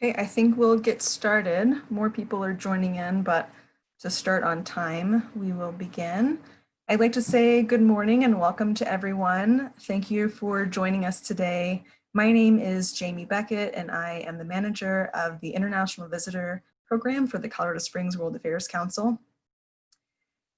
Okay, I think we'll get started. More people are joining in, but to start on time, we will begin. I'd like to say good morning and welcome to everyone. Thank you for joining us today. My name is Jamie Beckett, and I am the manager of the International Visitor Program for the Colorado Springs World Affairs Council.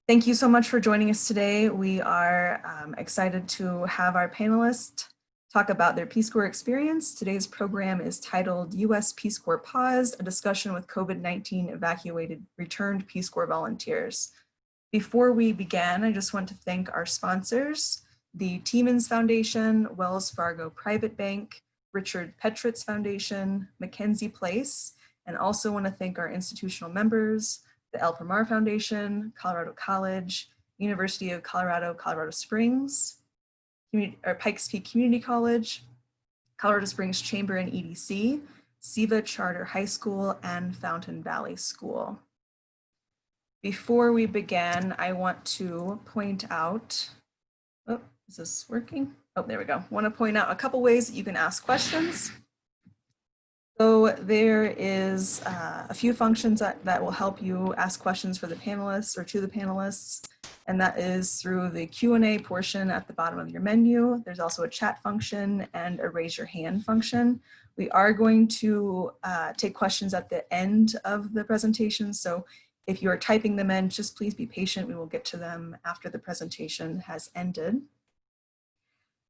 Thank you so much for joining us today. We are excited to have our panelists talk about their Peace Corps experience. Today's program is titled U.S. Peace Corps Paused, a discussion with COVID-19 evacuated returned Peace Corps volunteers. Before we begin, I just want to thank our sponsors, the Tiemens Foundation, Wells Fargo Private Bank, Richard Petritz Foundation, Mackenzie Place, and also want to thank our institutional members, the El Pomar Foundation, Colorado College, University of Colorado, Colorado Springs, Pikes Peak Community College, Colorado Springs Chamber and EDC, SIVA Charter High School, and Fountain Valley School. Before we begin, I want to point out, oh, is this working? Oh, there we go. I want to point out a couple ways that you can ask questions. So there is a few functions that will help you ask questions for the panelists or to the panelists, and that is through the Q&A portion at the bottom of your menu. There's also a chat function and a raise your hand function. We are going to take questions at the end of the presentation, so if you are typing them in, just please be patient. We will get to them after the presentation has ended.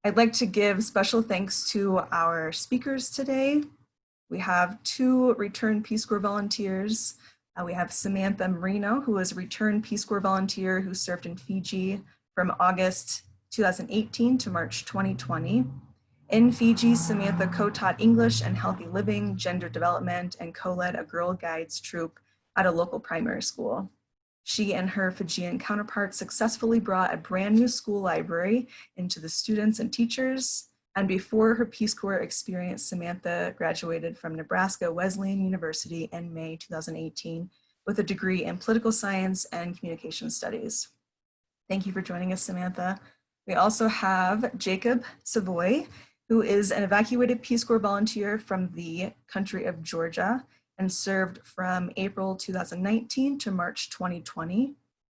I'd like to give special thanks to our speakers today. We have two returned Peace Corps volunteers. We have Samantha Marino, who is a returned Peace Corps volunteer who served in Fiji from August 2018 to March 2020. In Fiji, Samantha co-taught English and healthy living, gender development, and co-led a Girl Guides troop at a local primary school. She and her Fijian counterpart successfully brought a brand new school library into the students and teachers. And before her Peace Corps experience, Samantha graduated from Nebraska Wesleyan University in May 2018 with a degree in political science and communication studies. Thank you for joining us, Samantha. We also have Jacob Savoy, who is an evacuated Peace Corps volunteer from the country of Georgia and served from April 2019 to March 2020.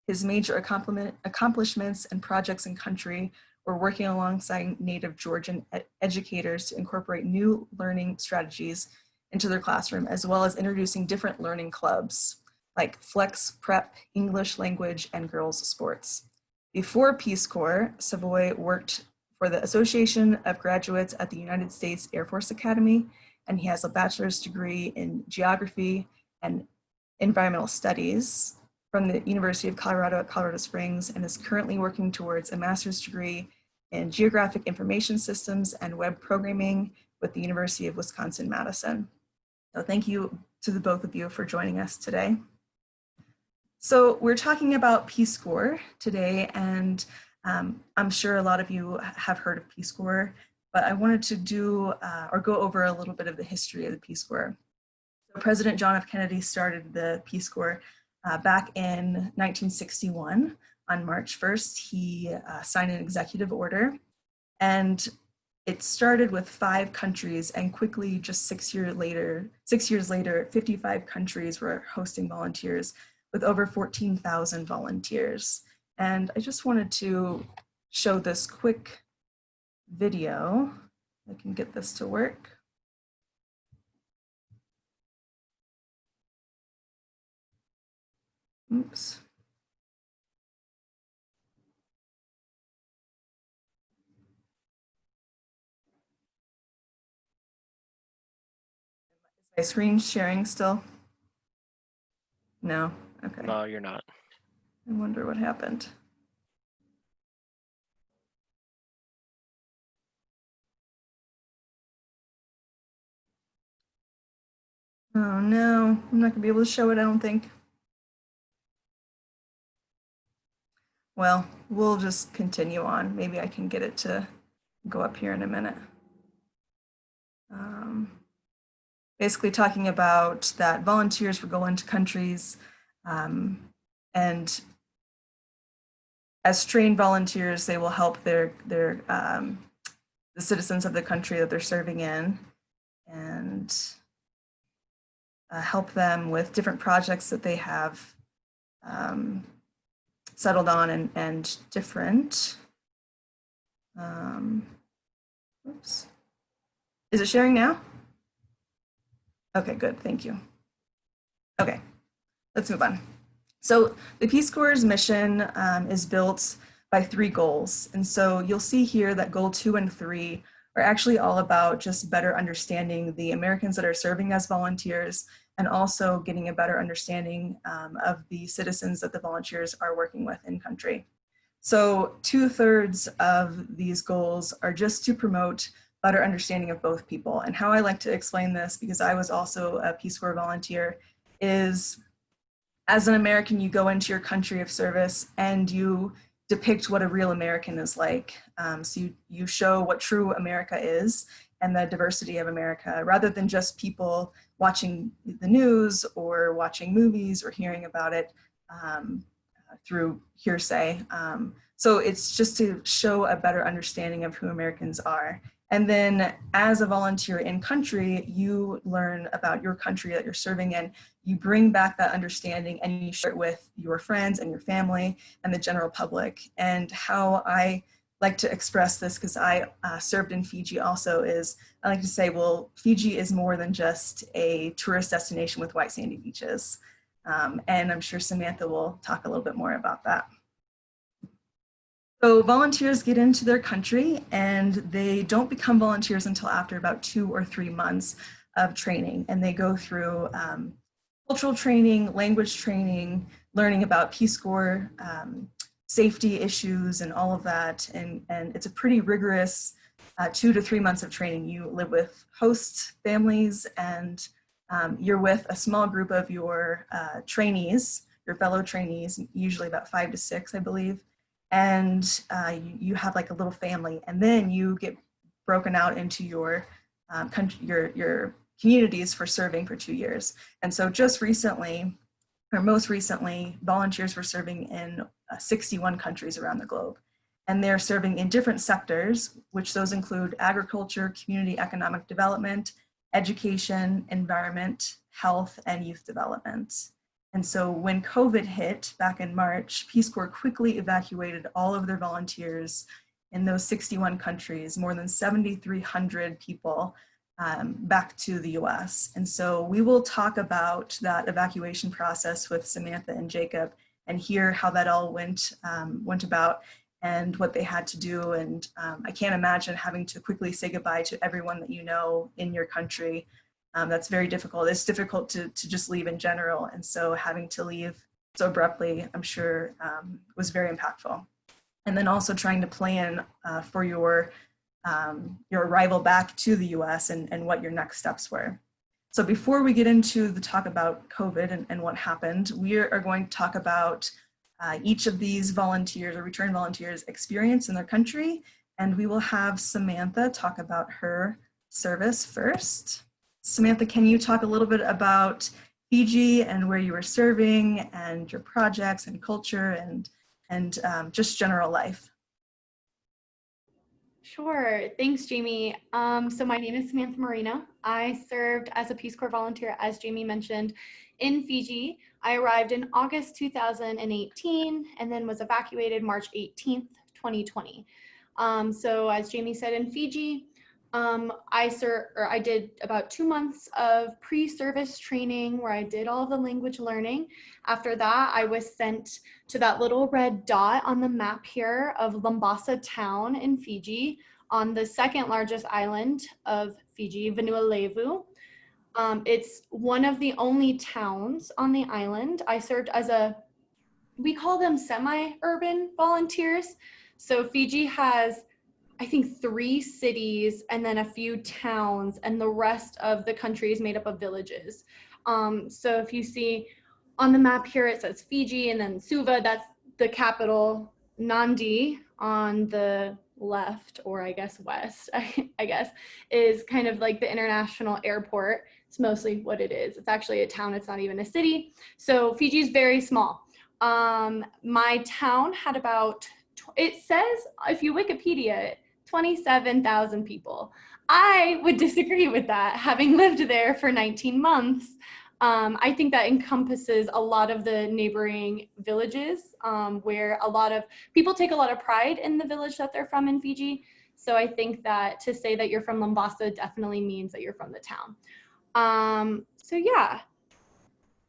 His major accomplishments and projects in country were working alongside Native Georgian educators to incorporate new learning strategies into their classroom, as well as introducing different learning clubs like Flex Prep, English language, and girls sports. Before Peace Corps, Savoy worked for the Association of Graduates at the United States Air Force Academy, and he has a bachelor's degree in geography and environmental studies from the University of Colorado at Colorado Springs, and is currently working towards a master's degree in geographic information systems and web programming with the University of Wisconsin-Madison. So thank you to the both of you for joining us today. So we're talking about Peace Corps today, and I'm sure a lot of you have heard of Peace Corps, but I wanted to do or go over a little bit of the history of the Peace Corps. So President John F. Kennedy started the Peace Corps back in 1961. On March 1st, he signed an executive order, and it started with 5 countries, and quickly, just 6 years later, 55 countries were hosting volunteers with over 14,000 volunteers. And I just wanted to show this quick video. I can get this to work. Oops. Is my screen sharing still? No, okay. No, you're not. I wonder what happened. Oh no, I'm not gonna be able to show it, I don't think. Well, we'll just continue on. Maybe I can get it to go up here in a minute. Basically talking about that volunteers would go into countries and as trained volunteers, they will help the citizens of the country that they're serving in. And help them with different projects that they have settled on and different. Oops. Is it sharing now? Okay, good, thank you. Okay, let's move on. So the Peace Corps' mission is built by 3 goals. And so you'll see here that goal 2 and 3 are actually all about just better understanding the Americans that are serving as volunteers and also getting a better understanding of the citizens that the volunteers are working with in country. So 2/3 of these goals are just to promote better understanding of both people. And how I like to explain this, because I was also a Peace Corps volunteer, is as an American, you go into your country of service and you depict what a real American is like. So you show what true America is and the diversity of America, rather than just people watching the news or watching movies or hearing about it through hearsay. So it's just to show a better understanding of who Americans are. And then as a volunteer in country, you learn about your country that you're serving in. You bring back that understanding and you share it with your friends and your family and the general public. And how I like to express this, because I served in Fiji also, is I like to say, well, Fiji is more than just a tourist destination with white sandy beaches. And I'm sure Samantha will talk a little bit more about that. So volunteers get into their country and they don't become volunteers until after about 2 or 3 months of training. And they go through cultural training, language training, learning about Peace Corps, safety issues and all of that. And it's a pretty rigorous 2 to 3 months of training. You live with host families and you're with a small group of your trainees, your fellow trainees, usually about 5 to 6, I believe. And you have like a little family, and then you get broken out into your your communities for serving for 2 years. And so just recently, or most recently, volunteers were serving in 61 countries around the globe. And they're serving in different sectors, which those include agriculture, community economic development, education, environment, health, and youth development. And so when COVID hit back in March, Peace Corps quickly evacuated all of their volunteers in those 61 countries, more than 7,300 people, back to the US. And so we will talk about that evacuation process with Samantha and Jacob and hear how that all went about and what they had to do. And I can't imagine having to quickly say goodbye to everyone that you know in your country. That's very difficult. It's difficult to just leave in general. And so having to leave so abruptly, I'm sure was very impactful. And then also trying to plan for your arrival back to the US and what your next steps were. So before we get into the talk about COVID and what happened, we are going to talk about each of these volunteers or return volunteers' experience in their country. And we will have Samantha talk about her service first. Samantha, can you talk a little bit about Fiji and where you were serving and your projects and culture and just general life? Sure. Thanks, Jamie. So my name is Samantha Marino. I served as a Peace Corps volunteer, as Jamie mentioned, in Fiji. I arrived in August 2018 and then was evacuated March 18th, 2020. So as Jamie said, in Fiji, I did about 2 months of pre-service training where I did all of the language learning. After that, I was sent to that little red dot on the map here of Lambasa town in Fiji on the second largest island of Fiji, Vanuatu. It's one of the only towns on the island. I served as we call them semi-urban volunteers. So Fiji has, I think, 3 cities and then a few towns, and the rest of the country is made up of villages. So if you see on the map here, it says Fiji, and then Suva, that's the capital. Nandi on the left, or I guess west, I guess, is kind of like the international airport. It's mostly what it is. It's actually a town. It's not even a city. So Fiji is very small. My town had about, it says, if you Wikipedia it, 27,000 people. I would disagree with that, having lived there for 19 months. I think that encompasses a lot of the neighboring villages, where a lot of people take a lot of pride in the village that they're from in Fiji. So I think that to say that you're from Mombasa definitely means that you're from the town. So yeah,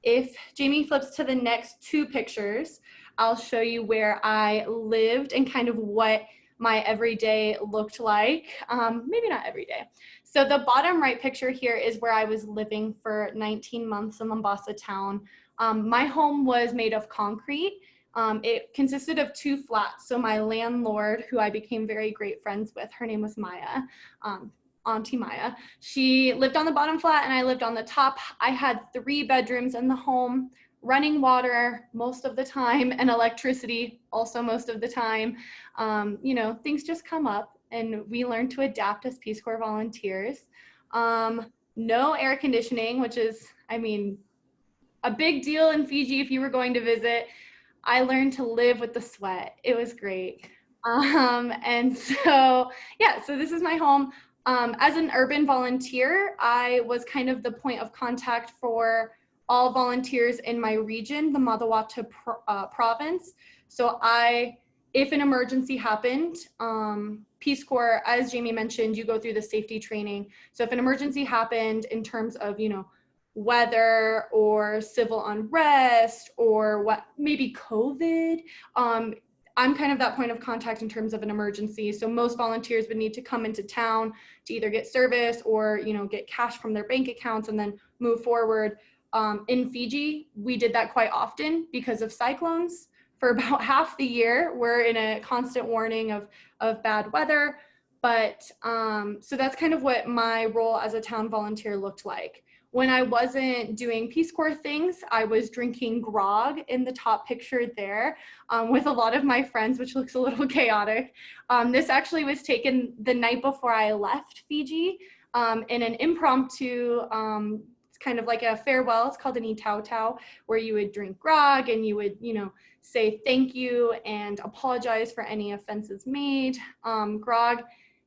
if Jamie flips to the next two pictures, I'll show you where I lived and kind of what my everyday looked like. Maybe not every day. So the bottom right picture here is where I was living for 19 months in Mombasa town. My home was made of concrete. It consisted of two flats. So my landlord, who I became very great friends with, her name was Maya. Auntie Maya. She lived on the bottom flat and I lived on the top. I had 3 bedrooms in the home, running water most of the time and electricity also most of the time. You know, things just come up and we learn to adapt as Peace Corps volunteers. No air conditioning, which is, I mean, a big deal in Fiji if you were going to visit. I learned to live with the sweat. It was great. And so, yeah, so this is my home. As an urban volunteer, I was kind of the point of contact for all volunteers in my region, the Madawata province. So if an emergency happened, Peace Corps, as Jamie mentioned, you go through the safety training. So if an emergency happened in terms of, you know, weather or civil unrest or what, maybe COVID, I'm kind of that point of contact in terms of an emergency. So most volunteers would need to come into town to either get service or, you know, get cash from their bank accounts and then move forward. In Fiji, we did that quite often because of cyclones. For about half the year, we're in a constant warning of bad weather. But so that's kind of what my role as a town volunteer looked like. When I wasn't doing Peace Corps things, I was drinking grog in the top picture there with a lot of my friends, which looks a little chaotic. This actually was taken the night before I left Fiji in an impromptu, it's kind of like a farewell. It's called an itau-tau, where you would drink grog and you would, you know, say thank you and apologize for any offenses made. Grog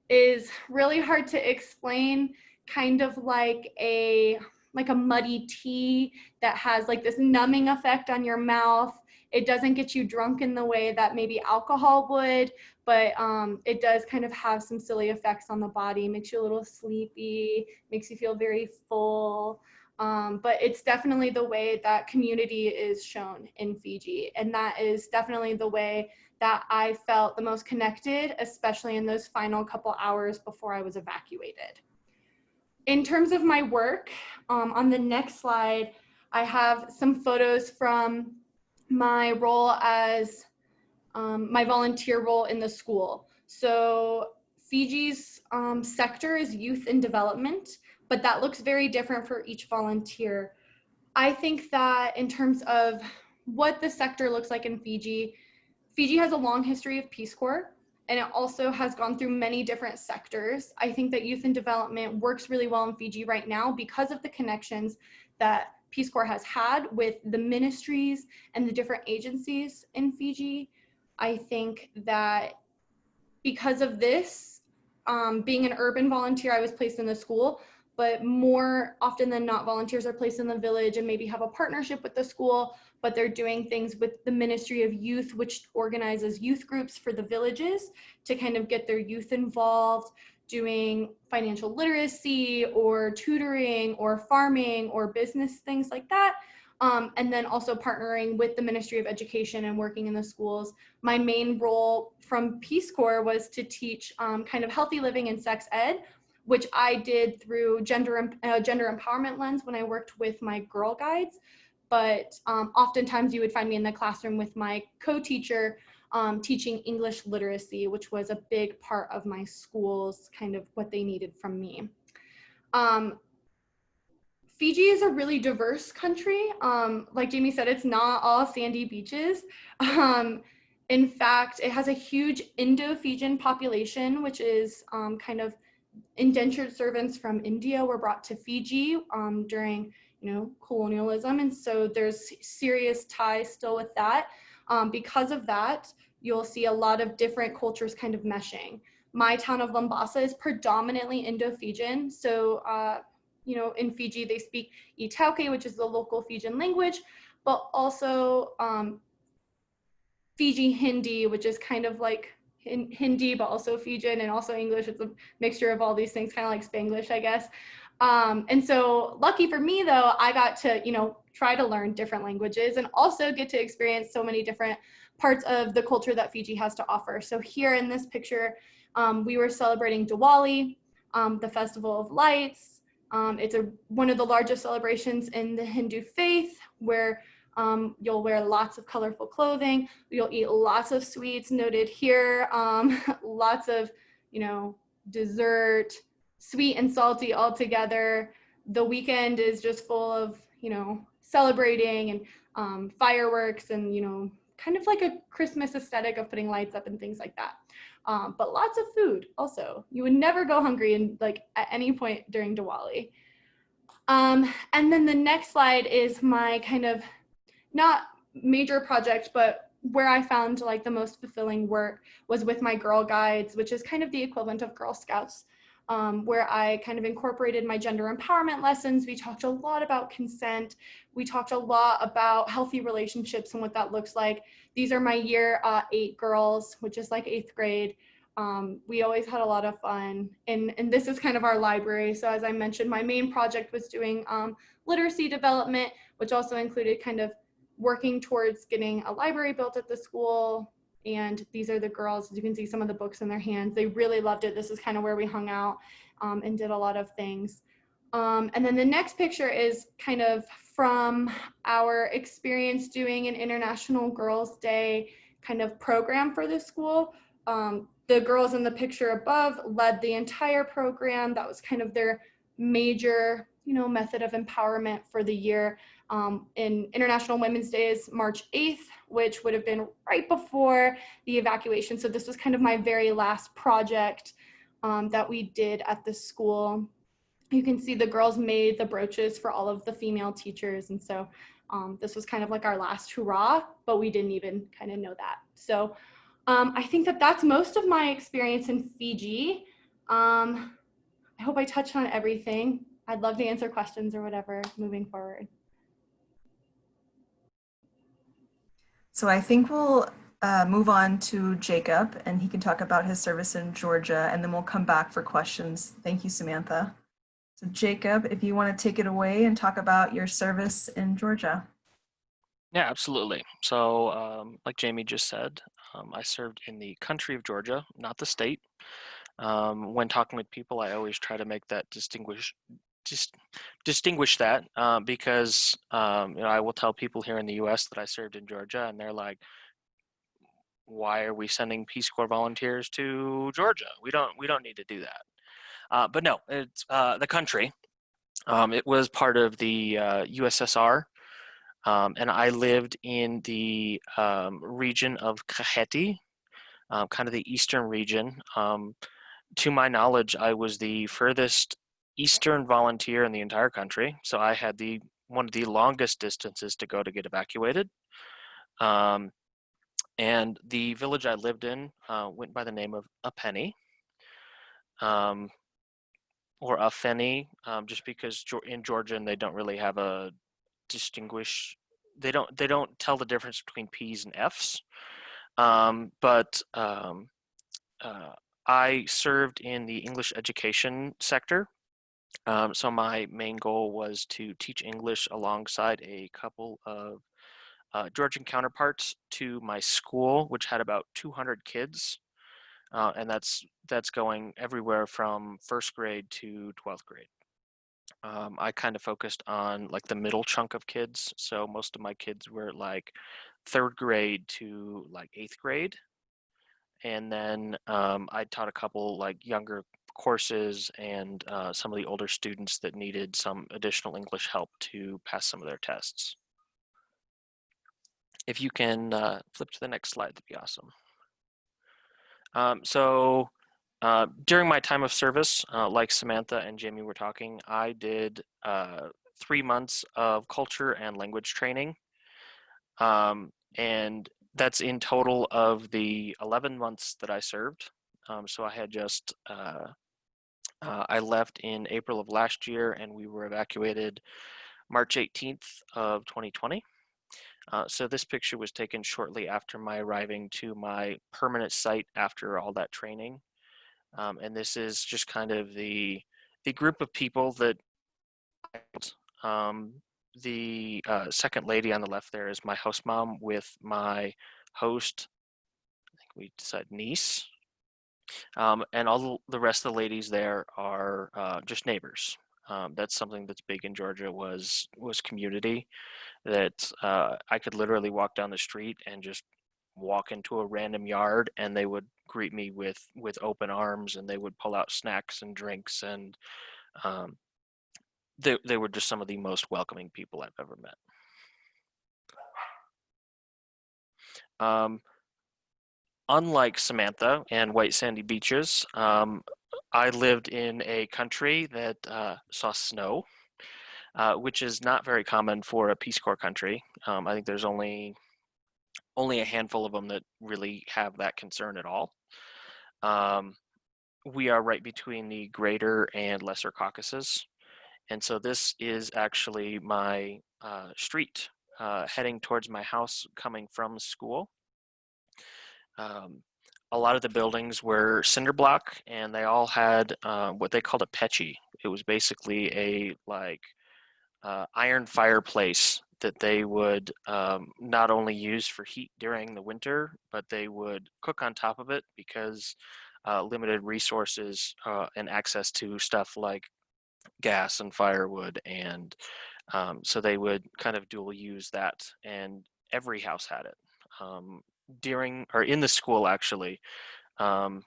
is really hard to explain, kind of like a muddy tea that has like this numbing effect on your mouth. It doesn't get you drunk in the way that maybe alcohol would, but it does kind of have some silly effects on the body, makes you a little sleepy, makes you feel very full. But it's definitely the way that community is shown in Fiji. And that is definitely the way that I felt the most connected, especially in those final couple hours before I was evacuated. In terms of my work, on the next slide, I have some photos from my role as my volunteer role in the school. So Fiji's sector is youth and development, but that looks very different for each volunteer. I think that in terms of what the sector looks like in Fiji, Fiji has a long history of Peace Corps, and it also has gone through many different sectors. I think that youth and development works really well in Fiji right now because of the connections that Peace Corps has had with the ministries and the different agencies in Fiji. I think that because of this, being an urban volunteer, I was placed in the school, but more often than not, volunteers are placed in the village and maybe have a partnership with the school, but they're doing things with the Ministry of Youth, which organizes youth groups for the villages to kind of get their youth involved, doing financial literacy or tutoring or farming or business, things like that. And then also partnering with the Ministry of Education and working in the schools. My main role from Peace Corps was to teach kind of healthy living and sex ed, which I did through gender empowerment lens when I worked with my Girl Guides. But oftentimes you would find me in the classroom with my co-teacher teaching English literacy, which was a big part of my school's kind of what they needed from me. Fiji is a really diverse country. Like Jamie said, it's not all sandy beaches. In fact, it has a huge Indo-Fijian population, which is kind of indentured servants from India were brought to Fiji during, you know, colonialism. And so there's serious ties still with that. Because of that, you'll see a lot of different cultures kind of meshing. My town of Mombasa is predominantly Indo-Fijian. So in Fiji, they speak Itauke, which is the local Fijian language, but also Fiji Hindi, which is kind of like Hindi, but also Fijian and also English. It's a mixture of all these things, kind of like Spanglish, I guess. And so lucky for me, though, I got to, try to learn different languages and also get to experience so many different parts of the culture that Fiji has to offer. So here in this picture, we were celebrating Diwali, the Festival of Lights. It's one of the largest celebrations in the Hindu faith, where you'll wear lots of colorful clothing. You'll eat lots of sweets noted here, lots of, dessert, sweet and salty all together. The weekend is just full of, celebrating and fireworks and, kind of like a Christmas aesthetic of putting lights up and things like that. But lots of food also. You would never go hungry at any point during Diwali. And then the next slide is my kind of not major project, but where I found the most fulfilling work was with my Girl Guides, which is kind of the equivalent of Girl Scouts, where I kind of incorporated my gender empowerment lessons. We talked a lot about consent. We talked a lot about healthy relationships and what that looks like. These are my year 8 girls, which is like 8th grade. We always had a lot of fun, and this is kind of our library. So as I mentioned, my main project was doing literacy development, which also included kind of working towards getting a library built at the school. And these are the girls. As you can see, some of the books in their hands. They really loved it. This is kind of where we hung out and did a lot of things. And then the next picture is kind of from our experience doing an International Girls' Day kind of program for the school. The girls in the picture above led the entire program. That was kind of their major, method of empowerment for the year. In International Women's Day is March 8th, which would have been right before the evacuation. So this was kind of my very last project that we did at the school. You can see the girls made the brooches for all of the female teachers. And so this was kind of like our last hurrah, but we didn't even kind of know that. So I think that that's most of my experience in Fiji. I hope I touched on everything. I'd love to answer questions or whatever moving forward. So I think we'll move on to Jacob, and he can talk about his service in Georgia, and then we'll come back for questions. Thank you, Samantha. So Jacob, if you want to take it away and talk about your service in Georgia. Yeah, absolutely. So like Jamie just said, I served in the country of Georgia, not the state. When talking with people, I always try to make that distinguish that because I will tell people here in the U.S. that I served in Georgia, and they're like, "Why are we sending Peace Corps volunteers to Georgia? We don't need to do that." But no, it's the country. It was part of the USSR, and I lived in the region of Kakheti, kind of the eastern region. To my knowledge, I was the furthest eastern volunteer in the entire country, so I had one of the longest distances to go to get evacuated. And the village I lived in went by the name of Apeni, or Afeni, just because in Georgian they don't really have a distinguish. They don't tell the difference between P's and F's. But I served in the English education sector. So my main goal was to teach English alongside a couple of Georgian counterparts to my school, which had about 200 kids. And that's going everywhere from first grade to 12th grade. I kind of focused on like the middle chunk of kids. So most of my kids were like 3rd grade to like 8th grade. And then I taught a couple like younger courses and some of the older students that needed some additional English help to pass some of their tests. If you can flip to the next slide, that'd be awesome. So during my time of service, like Samantha and Jamie were talking, I did 3 months of culture and language training. And that's in total of the 11 months that I served. So I had just I left in April of last year, and we were evacuated March 18th of 2020. So this picture was taken shortly after my arriving to my permanent site after all that training. And this is just kind of the group of people that um, the second lady on the left there is my host mom with my host, I think we decided niece. And all the rest of the ladies there are just neighbors. That's something that's big in Georgia was community. That I could literally walk down the street and just walk into a random yard, and they would greet me with open arms, and they would pull out snacks and drinks, and um, they were just some of the most welcoming people I've ever met. Unlike Samantha and white sandy beaches, I lived in a country that saw snow, which is not very common for a Peace Corps country. I think there's only a handful of them that really have that concern at all. Um, we are right between the Greater and Lesser Caucasus, and so this is actually my street heading towards my house coming from school. Um, a lot of the buildings were cinder block, and they all had what they called a pechi. It was basically a iron fireplace that they would not only use for heat during the winter, but they would cook on top of it because limited resources and access to stuff like gas and firewood, and so they would kind of dual use that, and every house had it. During or in the school, actually, um,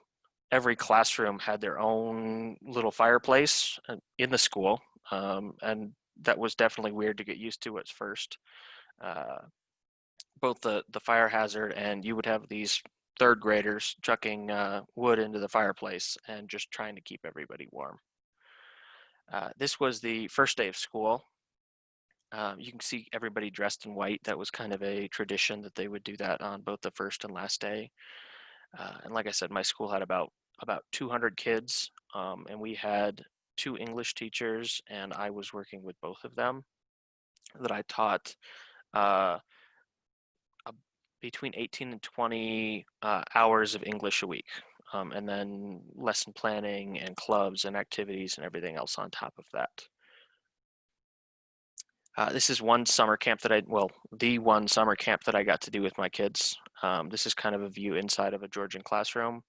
every classroom had their own little fireplace in the school, and that was definitely weird to get used to at first. Uh, both the fire hazard, and you would have these third graders chucking wood into the fireplace and just trying to keep everybody warm. This was the first day of school. You can see everybody dressed in white. That was kind of a tradition that they would do that on both the first and last day. And like I said, my school had about 200 kids, and we had two English teachers, and I was working with both of them that I taught uh, between 18 and 20 hours of English a week, and then lesson planning and clubs and activities and everything else on top of that. This is one summer camp that the one summer camp that I got to do with my kids. This is kind of a view inside of a Georgian classroom.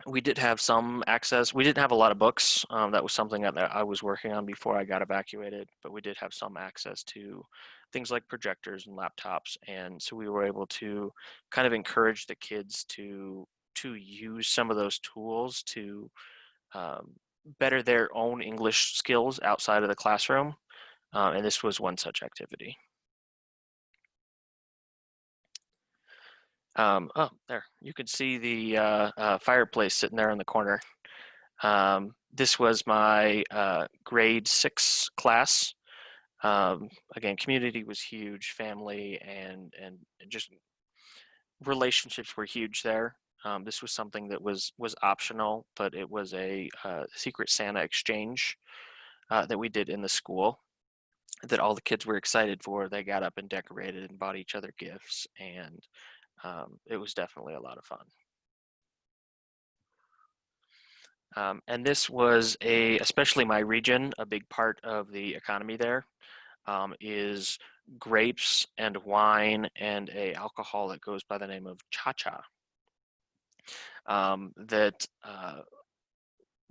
We did have some access. We didn't have a lot of books. That was something that I was working on before I got evacuated, but we did have some access to things like projectors and laptops. And so we were able to kind of encourage the kids to use some of those tools to better their own English skills outside of the classroom. And this was one such activity. Oh, there, you can see the fireplace sitting there in the corner. This was my grade 6 class. Again, community was huge, family and just relationships were huge there. This was something that was optional, but it was a Secret Santa exchange that we did in the school that all the kids were excited for. They got up and decorated and bought each other gifts, and it was definitely a lot of fun. And this was especially my region, a big part of the economy there is grapes and wine and a alcohol that goes by the name of cha-cha. That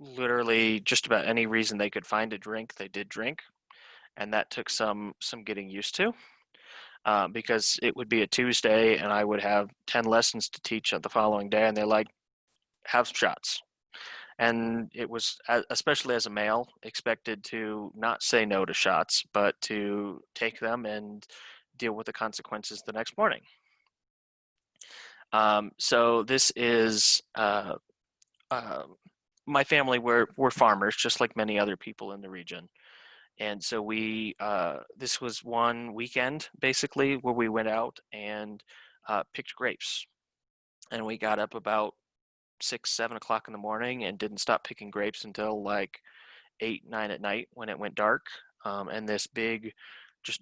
literally just about any reason they could find to drink, they did drink, and that took some getting used to. Because it would be a Tuesday and I would have 10 lessons to teach the following day, and they're like, have some shots. And it was, especially as a male, expected to not say no to shots, but to take them and deal with the consequences the next morning. So this is, my family, we're farmers, just like many other people in the region. And so this was one weekend basically where we went out and picked grapes. And we got up about 6, 7 o'clock in the morning and didn't stop picking grapes until like 8, 9 at night when it went dark. And this big, just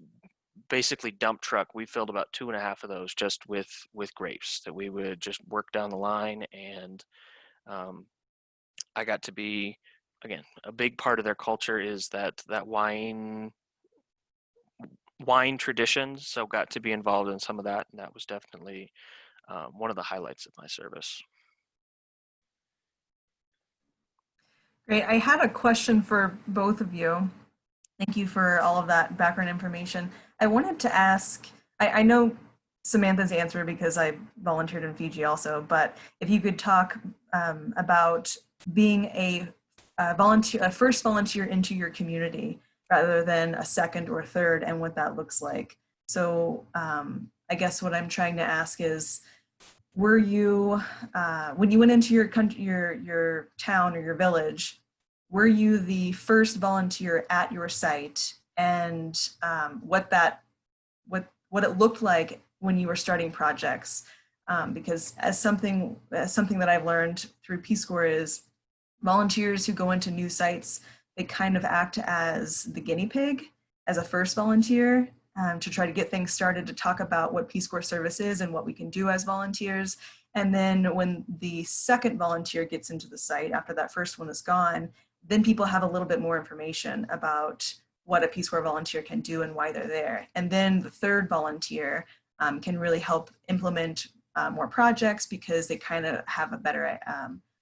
basically dump truck, we filled about 2.5 of those just with grapes that we would just work down the line. And I got to be, again, a big part of their culture is that wine traditions. So got to be involved in some of that, and that was definitely one of the highlights of my service. Great. I had a question for both of you. Thank you for all of that background information. I wanted to ask, I know Samantha's answer because I volunteered in Fiji also, but if you could talk about being a volunteer, a first volunteer into your community rather than a second or third, and what that looks like. So I guess what I'm trying to ask is, were you, when you went into your country, your town or your village, were you the first volunteer at your site, and what it looked like when you were starting projects? Because as something that I've learned through Peace Corps is volunteers who go into new sites, they kind of act as the guinea pig as a first volunteer, to try to get things started, to talk about what Peace Corps service is and what we can do as volunteers. And then when the second volunteer gets into the site, after that first one is gone, then people have a little bit more information about what a Peace Corps volunteer can do and why they're there. And then the third volunteer can really help implement more projects, because they kind of have a better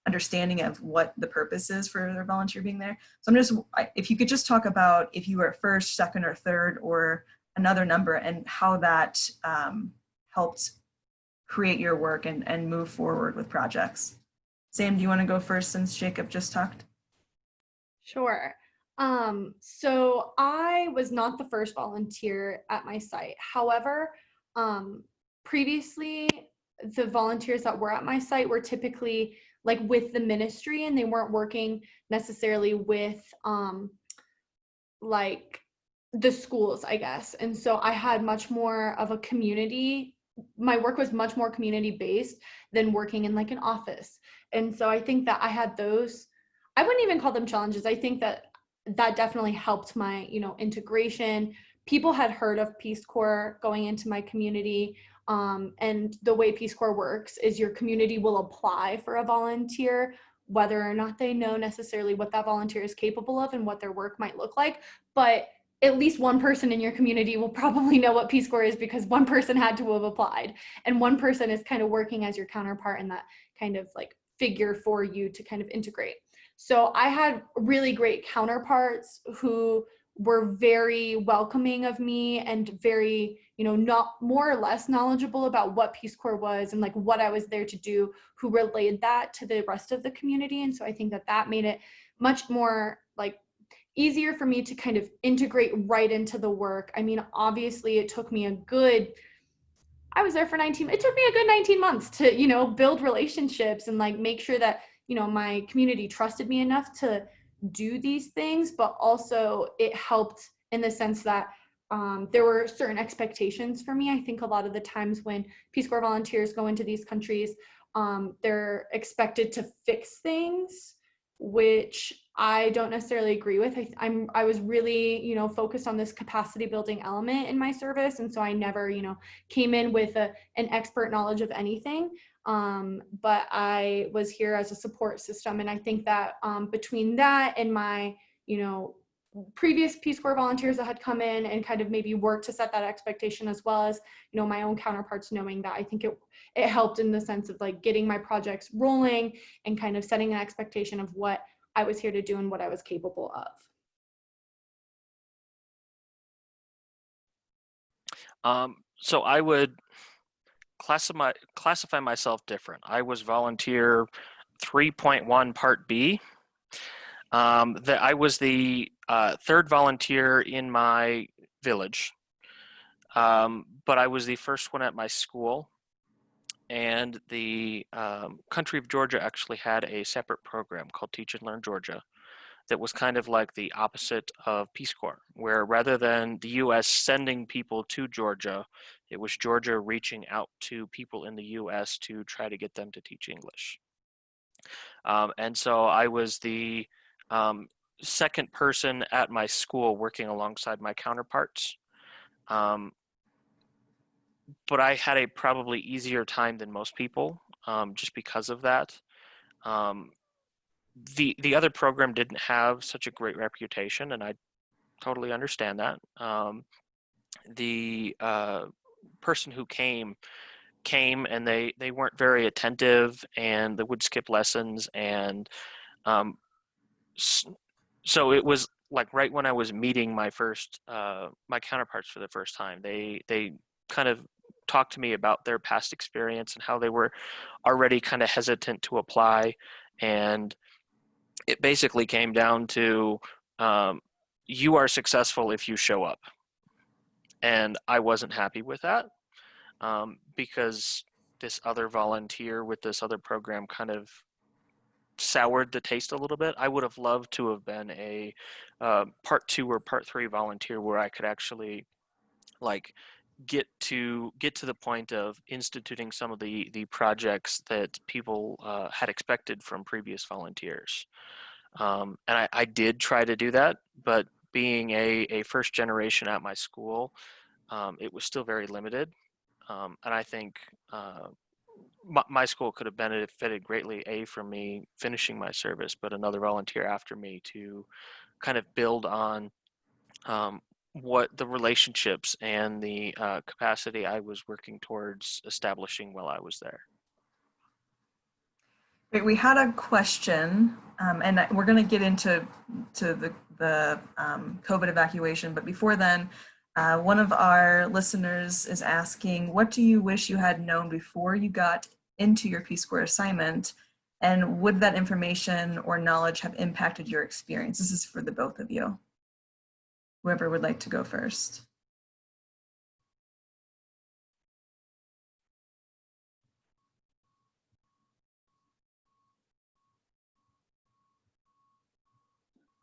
understanding of what the purpose is for their volunteer being there. So if you could just talk about if you were first, second, or third, or another number, and how that helped create your work and move forward with projects. Sam, do you want to go first since Jacob just talked? Sure. So I was not the first volunteer at my site. However, previously the volunteers that were at my site were typically like with the ministry, and they weren't working necessarily with like the schools, I guess. And so I had much more of a community. My work was much more community based than working in like an office. And so I think that I had those, I wouldn't even call them challenges. I think that that definitely helped my, integration. People had heard of Peace Corps going into my community. And the way Peace Corps works is your community will apply for a volunteer, whether or not they know necessarily what that volunteer is capable of and what their work might look like. But at least one person in your community will probably know what Peace Corps is, because one person had to have applied, and one person is kind of working as your counterpart in that kind of like figure for you to kind of integrate. So I had really great counterparts who were very welcoming of me and very, not more or less knowledgeable about what Peace Corps was and like what I was there to do, who relayed that to the rest of the community. And so I think that that made it much more like easier for me to kind of integrate right into the work. I mean, obviously it took me I was there for it took me a good 19 months to, build relationships and like make sure that, my community trusted me enough to do these things, but also it helped in the sense that there were certain expectations for me. I think a lot of the times when Peace Corps volunteers go into these countries, they're expected to fix things, which I don't necessarily agree with. I was really, focused on this capacity building element in my service. And so I never, came in with an expert knowledge of anything. But I was here as a support system. And I think that between that and my, previous Peace Corps volunteers that had come in and kind of maybe worked to set that expectation, as well as, my own counterparts knowing that, I think it helped in the sense of like getting my projects rolling and kind of setting an expectation of what I was here to do and what I was capable of. So I would classify myself different. I was volunteer 3.1 Part B. That I was the third volunteer in my village, but I was the first one at my school. And the country of Georgia actually had a separate program called Teach and Learn Georgia that was kind of like the opposite of Peace Corps, where rather than the U.S. sending people to Georgia, it was Georgia reaching out to people in the U.S. to try to get them to teach English. And so I was the second person at my school working alongside my counterparts. Um, but I had a probably easier time than most people, just because of that. Um, the other program didn't have such a great reputation, and I totally understand that. The person who came and they weren't very attentive, and they would skip lessons, and um, so it was like right when I was meeting my first my counterparts for the first time, they kind of talked to me about their past experience and how they were already kind of hesitant to apply, and it basically came down to um, you are successful if you show up, and I wasn't happy with that, because this other volunteer with this other program kind of soured the taste a little bit. I would have loved to have been a part two or part three volunteer where I could actually like get to the point of instituting some of the projects that people had expected from previous volunteers. And I did try to do that, but being a first generation at my school, it was still very limited. And I think my school could have benefited greatly, from me finishing my service, but another volunteer after me to kind of build on um, what the relationships and the capacity I was working towards establishing while I was there. Great. We had a question, and we're going to get into the COVID evacuation. But before then, one of our listeners is asking, "What do you wish you had known before you got into your Peace Corps assignment, and would that information or knowledge have impacted your experience?" This is for the both of you. Whoever would like to go first.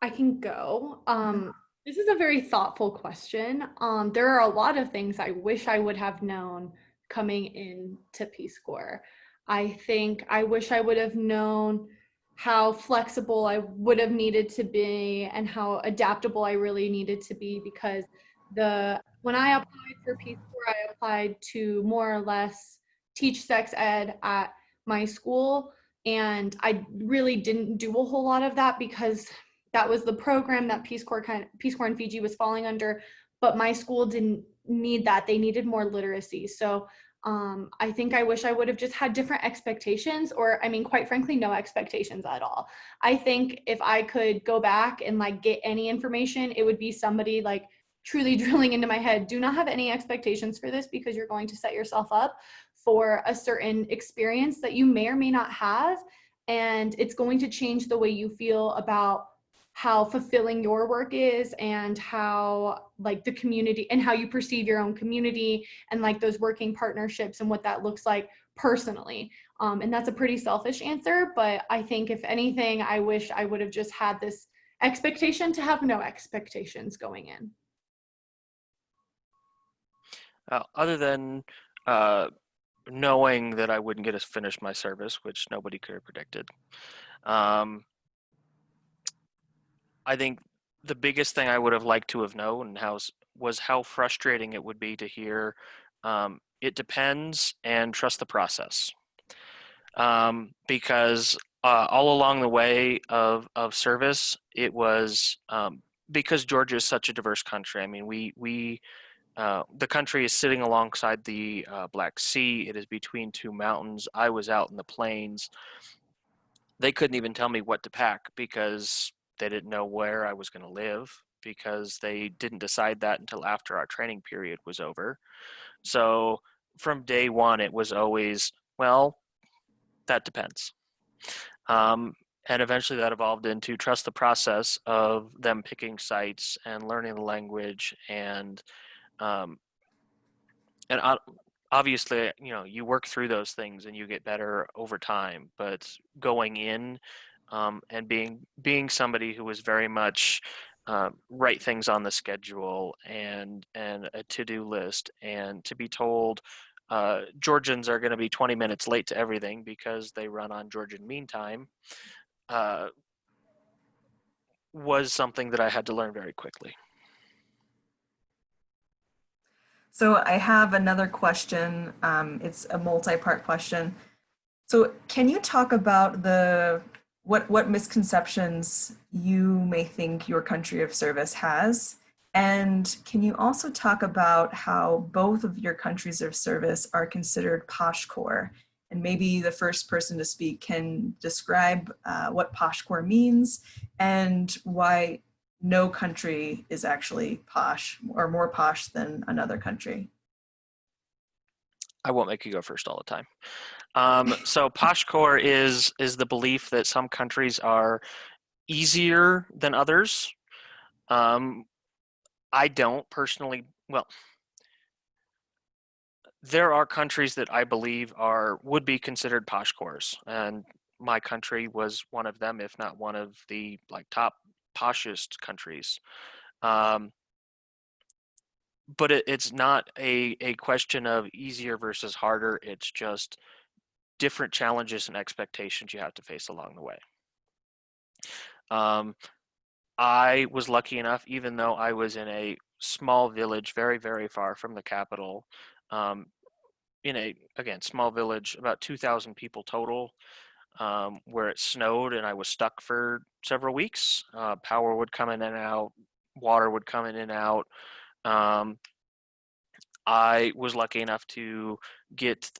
I can go. This is a very thoughtful question. There are a lot of things I wish I would have known coming into Peace Corps. I think I wish I would have known how flexible I would have needed to be and how adaptable I really needed to be, because when I applied for Peace Corps, I applied to more or less teach sex ed at my school, and I really didn't do a whole lot of that because that was the program that Peace Corps in Fiji was falling under, but my school didn't need that. They needed more literacy. So I think I wish I would have just had different expectations, or I mean, quite frankly, no expectations at all. I think if I could go back and like get any information, it would be somebody like truly drilling into my head, do not have any expectations for this because you're going to set yourself up for a certain experience that you may or may not have. And it's going to change the way you feel about how fulfilling your work is, and how like the community and how you perceive your own community, and like those working partnerships and what that looks like personally. And that's a pretty selfish answer, but I think if anything, I wish I would have just had this expectation to have no expectations going in. Other than knowing that I wouldn't get to finish my service, which nobody could have predicted, um, I think the biggest thing I would have liked to have known was how frustrating it would be to hear it depends and trust the process. Because all along the way of service, it was because Georgia is such a diverse country. I mean, the country is sitting alongside the Black Sea. It is between two mountains. I was out in the plains. They couldn't even tell me what to pack because they didn't know where I was going to live, because they didn't decide that until after our training period was over. So from day one, it was always, well, that depends. And eventually that evolved into trust the process of them picking sites and learning the language, um, and obviously, you work through those things and you get better over time. But going in, and being somebody who was very much write things on the schedule and a to-do list, and to be told Georgians are going to be 20 minutes late to everything because they run on Georgian Mean Time, was something that I had to learn very quickly. So I have another question. It's a multi-part question. So can you talk about what misconceptions you may think your country of service has? And can you also talk about how both of your countries of service are considered posh core? And maybe the first person to speak can describe what posh core means and why no country is actually posh or more posh than another country. I won't make you go first all the time. So posh core is the belief that some countries are easier than others. I don't personally, well, there are countries that I believe would be considered posh cores, and my country was one of them, if not one of the top poshest countries. But it's not a question of easier versus harder. It's just different challenges and expectations you have to face along the way. I was lucky enough, even though I was in a small village, very, very far from the capital, in a, again, small village, about 2,000 people total, where it snowed and I was stuck for several weeks. Power would come in and out, water would come in and out. I was lucky enough to get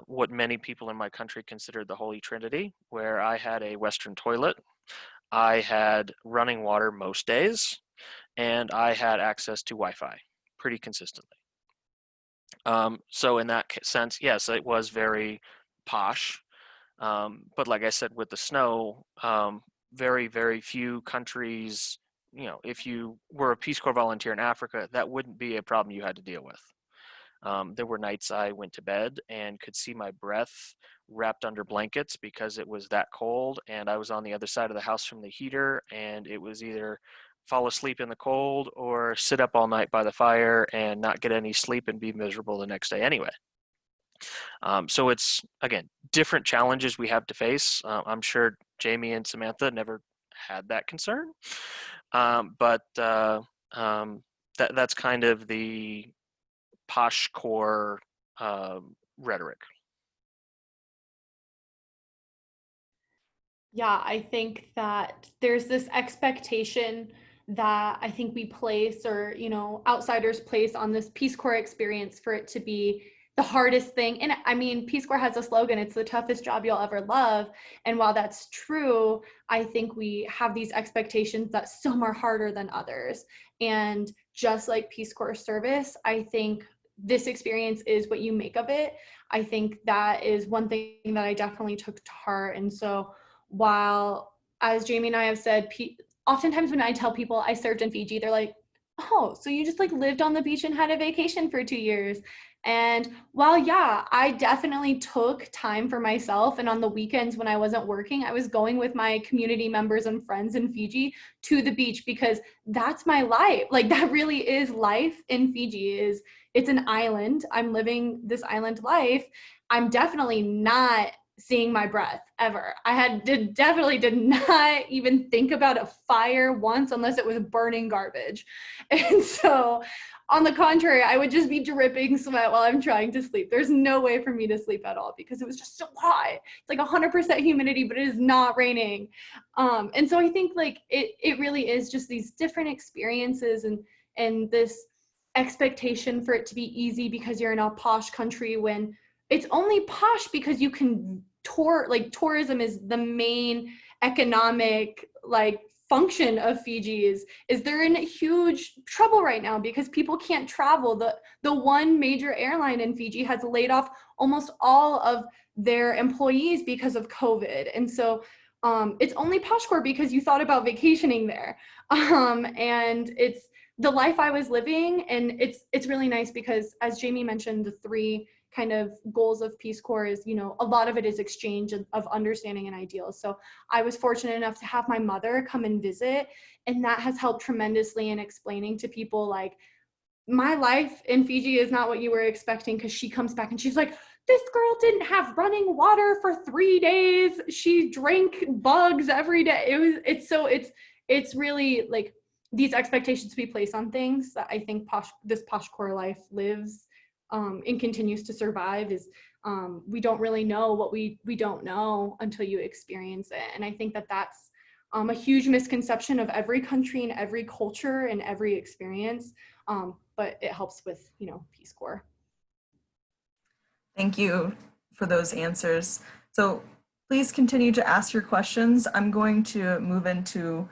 what many people in my country considered the Holy Trinity, where I had a Western toilet, I had running water most days, and I had access to Wi-Fi pretty consistently. So in that sense, yes, it was very posh. But like I said, with the snow, very, very few countries, if you were a Peace Corps volunteer in Africa, that wouldn't be a problem you had to deal with. There were nights I went to bed and could see my breath wrapped under blankets because it was that cold, and I was on the other side of the house from the heater, and it was either fall asleep in the cold or sit up all night by the fire and not get any sleep and be miserable the next day anyway. So it's, again, different challenges we have to face. I'm sure Jamie and Samantha never had that concern, but that's kind of the posh core rhetoric. Yeah, I think that there's this expectation that I think we place, or, outsiders place on this Peace Corps experience for it to be the hardest thing. And I mean, Peace Corps has a slogan, it's the toughest job you'll ever love. And while that's true, I think we have these expectations that some are harder than others. And just like Peace Corps service, I think this experience is what you make of it. I think that is one thing that I definitely took to heart. And so while, as Jamie and I have said, oftentimes when I tell people I served in Fiji, they're like, oh, so you just lived on the beach and had a vacation for 2 years. And while, yeah, I definitely took time for myself, and on the weekends when I wasn't working, I was going with my community members and friends in Fiji to the beach, because that's my life. That really is life in Fiji. It's an island. I'm living this island life. I'm definitely not seeing my breath ever. Definitely did not even think about a fire once, unless it was burning garbage. And so on the contrary, I would just be dripping sweat while I'm trying to sleep. There's no way for me to sleep at all because it was just so hot. It's 100% humidity, but it is not raining. And so I think it really is just these different experiences, and this expectation for it to be easy because you're in a posh country, when it's only posh because you can tour. Tourism is the main economic function of Fiji. Is they're in huge trouble right now because people can't travel. The one major airline in Fiji has laid off almost all of their employees because of COVID. And so it's only posh core because you thought about vacationing there. And it's the life I was living. And it's really nice because, as Jamie mentioned, the three kind of goals of Peace Corps is, a lot of it is exchange of understanding and ideals. So I was fortunate enough to have my mother come and visit, and that has helped tremendously in explaining to people my life in Fiji is not what you were expecting, because she comes back and she's like, this girl didn't have running water for 3 days. She drank bugs every day. It's really like these expectations we place on things that I think this posh core life lives and continues to survive is we don't really know what we don't know until you experience it. And I think that that's a huge misconception of every country and every culture and every experience. But it helps with, Peace Corps. Thank you for those answers. So please continue to ask your questions. I'm going to move into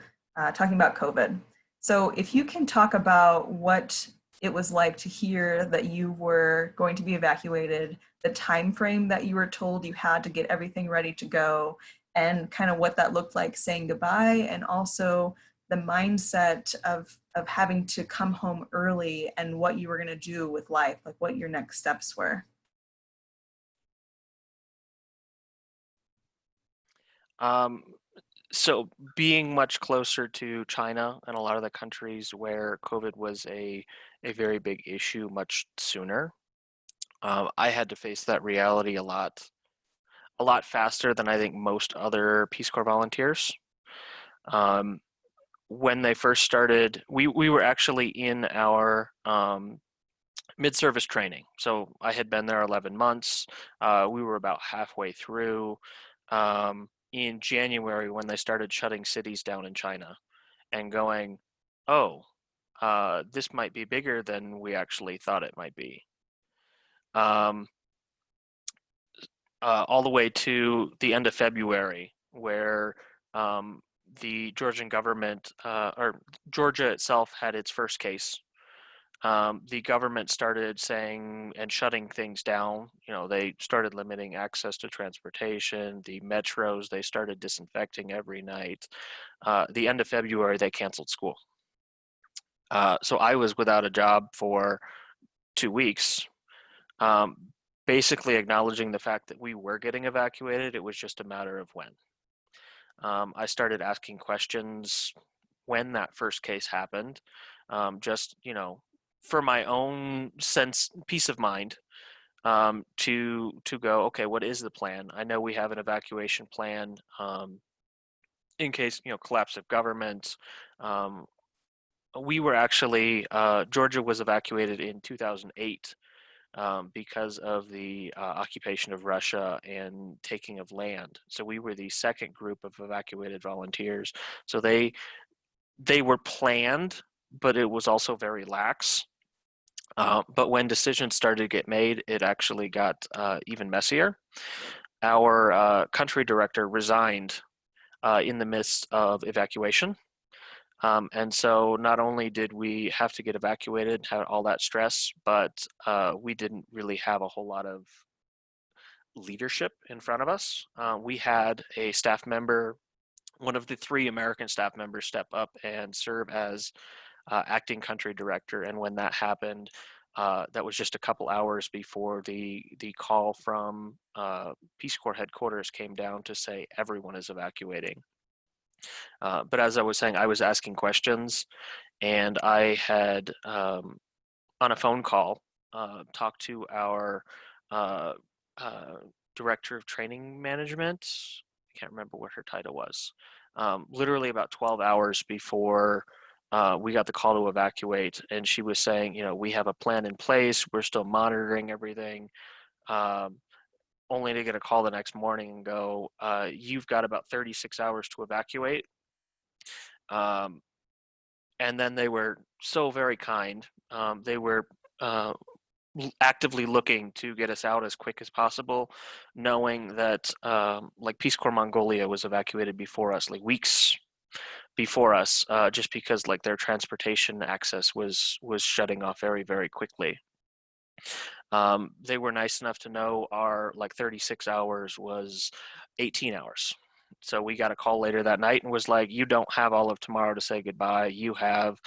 talking about COVID. So if you can talk about what it was like to hear that you were going to be evacuated, the time frame that you were told you had to get everything ready to go, and kind of what that looked like saying goodbye, and also the mindset of having to come home early and what you were going to do with life, like what your next steps were. So being much closer to China and a lot of the countries where COVID was a very big issue much sooner, I had to face that reality a lot faster than I think most other Peace Corps volunteers. When they first started, we were actually in our mid-service training. So I had been there 11 months. We were about halfway through. In January, when they started shutting cities down in China and going, oh, this might be bigger than we actually thought it might be. All the way to the end of February, where the Georgian government, or Georgia itself, had its first case. The government started saying and shutting things down. They started limiting access to transportation, the metros, they started disinfecting every night. The end of February, they canceled school. So I was without a job for 2 weeks, basically acknowledging the fact that we were getting evacuated. It was just a matter of when. I started asking questions when that first case happened, just, for my own peace of mind, to go, okay, what is the plan? I know we have an evacuation plan in case, collapse of government. We were actually, Georgia was evacuated in 2008 because of the occupation of Russia and taking of land. So we were the second group of evacuated volunteers. So they were planned, but it was also very lax. But when decisions started to get made, it actually got even messier. Our country director resigned in the midst of evacuation. And so not only did we have to get evacuated, had all that stress, but we didn't really have a whole lot of leadership in front of us. We had a staff member, one of the 3 American staff members, step up and serve as acting country director. And when that happened, that was just a couple hours before the call from Peace Corps headquarters came down to say everyone is evacuating. But as I was saying, I was asking questions, and I had, on a phone call, talked to our director of training management. I can't remember what her title was. Literally about 12 hours before we got the call to evacuate, and she was saying, we have a plan in place. We're still monitoring everything. Only to get a call the next morning and go, you've got about 36 hours to evacuate. And then they were so very kind. They were actively looking to get us out as quick as possible, knowing that like Peace Corps Mongolia was evacuated before us, like weeks before us, just because like their transportation access was shutting off very, very quickly. They were nice enough to know our 36 hours was 18 hours. So we got a call later that night and was like, you don't have all of tomorrow to say goodbye. You have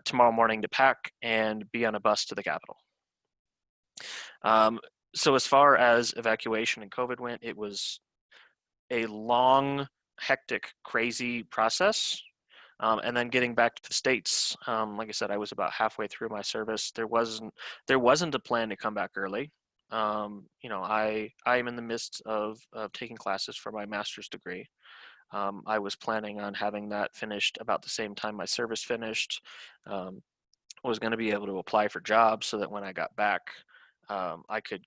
tomorrow morning to pack and be on a bus to the capital. So as far as evacuation and COVID went, it was a long, hectic, crazy process. And then getting back to the States, like I said, I was about halfway through my service. There wasn't a plan to come back early. I am in the midst of taking classes for my master's degree. I was planning on having that finished about the same time my service finished. Um, was going to be able to apply for jobs so that when I got back, I could,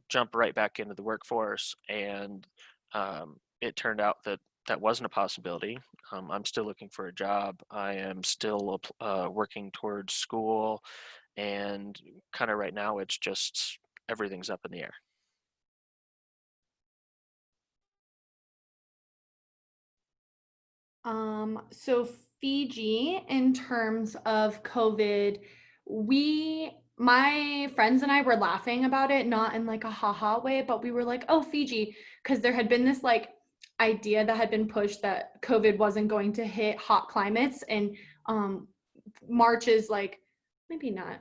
jump right back into the workforce. And it turned out that that wasn't a possibility. I'm still looking for a job. I am still working towards school, and kind of right now, it's just everything's up in the air. So Fiji, in terms of COVID, my friends and I were laughing about it, not in like a haha way, but we were like, oh, Fiji, because there had been this like idea that had been pushed that COVID wasn't going to hit hot climates, and March is like maybe not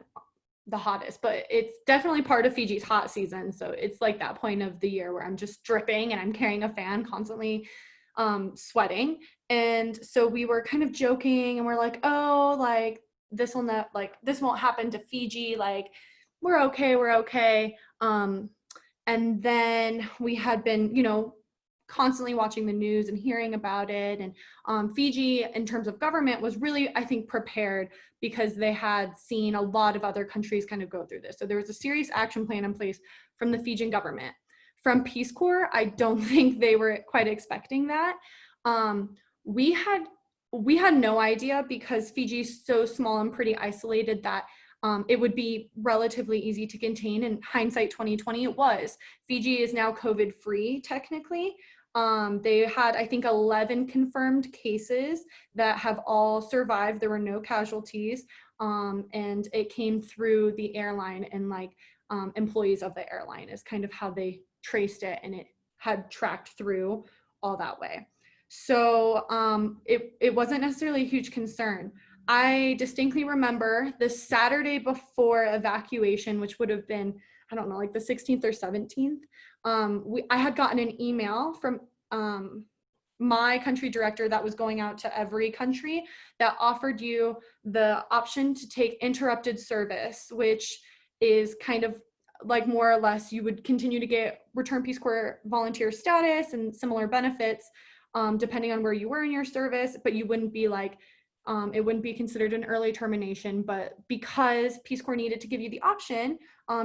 the hottest, but it's definitely part of Fiji's hot season. So it's like that point of the year where I'm just dripping and I'm carrying a fan constantly, sweating. And so we were kind of joking and we're like, oh, like this will not, like this won't happen to Fiji. Like we're okay, we're okay. And then we had been, constantly watching the news and hearing about it. And Fiji, in terms of government, was really, I think, prepared because they had seen a lot of other countries kind of go through this. So there was a serious action plan in place from the Fijian government. From Peace Corps, I don't think they were quite expecting that. We had no idea because Fiji is so small and pretty isolated that it would be relatively easy to contain. In hindsight 2020, it was. Fiji is now COVID free technically. They had, I think, 11 confirmed cases that have all survived. There were no casualties. And it came through the airline, and like employees of the airline is kind of how they traced it, and it had tracked through all that way. So it wasn't necessarily a huge concern. I distinctly remember the Saturday before evacuation, which would have been, I don't know, like the 16th or 17th. I had gotten an email from my country director that was going out to every country that offered you the option to take interrupted service, which is kind of like more or less you would continue to get Return Peace Corps volunteer status and similar benefits depending on where you were in your service, but you wouldn't be like, it wouldn't be considered an early termination. But because Peace Corps needed to give you the option,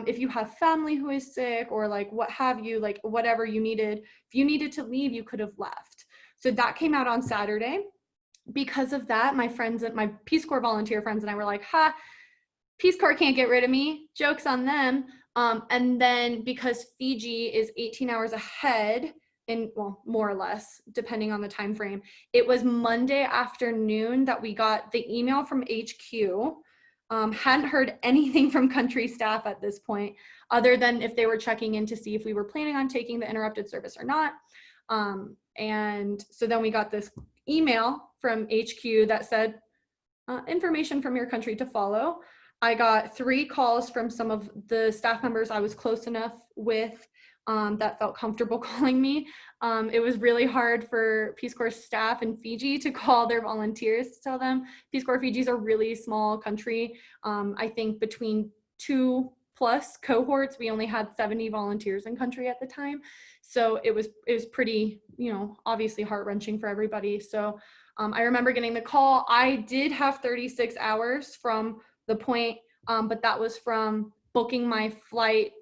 if you have family who is sick or like what have you, like whatever you needed, if you needed to leave, you could have left. So that came out on Saturday. Because of that, my friends and my Peace Corps volunteer friends and I were like, ha, Peace Corps can't get rid of me. Joke's on them. And then because Fiji is 18 hours ahead, well, more or less, depending on the time frame, it was Monday afternoon that we got the email from HQ. Hadn't heard anything from country staff at this point, other than if they were checking in to see if we were planning on taking the interrupted service or not. And so then we got this email from HQ that said, information from your country to follow. I got 3 calls from some of the staff members I was close enough with that felt comfortable calling me. It was really hard for Peace Corps staff in Fiji to call their volunteers to tell them. Peace Corps Fiji is a really small country. I think between 2+ cohorts, we only had 70 volunteers in country at the time. So it was pretty, obviously heart-wrenching for everybody. So I remember getting the call. I did have 36 hours from the point, but that was from booking my flight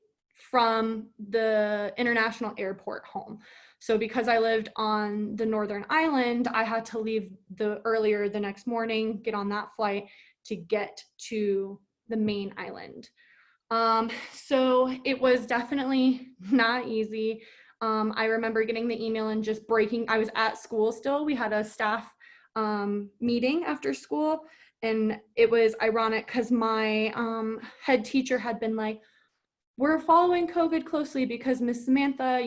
from the international airport home. So because I lived on the Northern Island, I had to leave earlier the next morning, get on that flight to get to the main island. So it was definitely not easy. I remember getting the email and just breaking. I was at school still. We had a staff meeting after school, and it was ironic because my head teacher had been like, we're following COVID closely because Miss Samantha,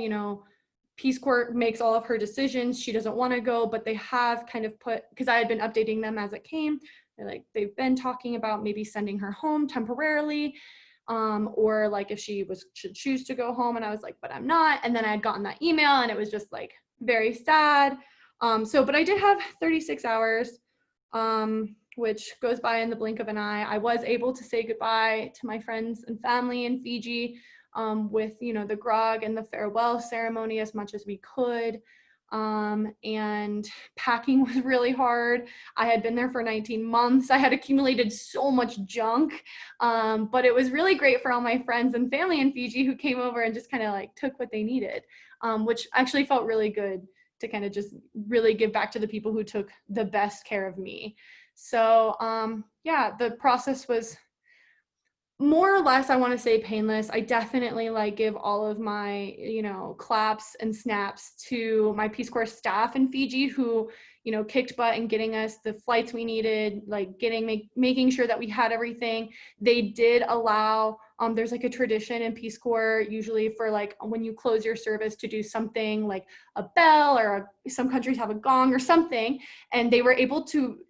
Peace Corps makes all of her decisions. She doesn't want to go, but they have kind of put, because I had been updating them as it came, they've been talking about maybe sending her home temporarily, or like if she should choose to go home. And I was like, but I'm not. And then I had gotten that email and it was just like very sad. But I did have 36 hours. which goes by in the blink of an eye. I was able to say goodbye to my friends and family in Fiji with, the grog and the farewell ceremony as much as we could. And packing was really hard. I had been there for 19 months. I had accumulated so much junk, but it was really great for all my friends and family in Fiji who came over and just kind of like took what they needed, which actually felt really good to kind of just really give back to the people who took the best care of me. So yeah, the process was more or less, I want to say painless. I definitely give all of my, claps and snaps to my Peace Corps staff in Fiji who, kicked butt in getting us the flights we needed, making sure that we had everything. They did allow, there's a tradition in Peace Corps, usually for when you close your service to do something like a bell or some countries have a gong or something. And they were able to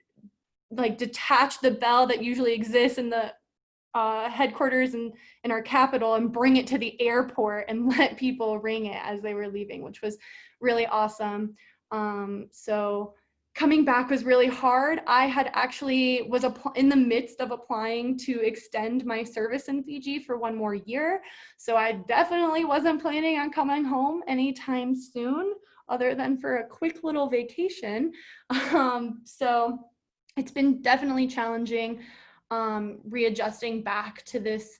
detach the bell that usually exists in the headquarters in our capital and bring it to the airport and let people ring it as they were leaving, which was really awesome. So coming back was really hard. I had actually was in the midst of applying to extend my service in Fiji for one more year. So I definitely wasn't planning on coming home anytime soon, other than for a quick little vacation. So it's been definitely challenging readjusting back to this,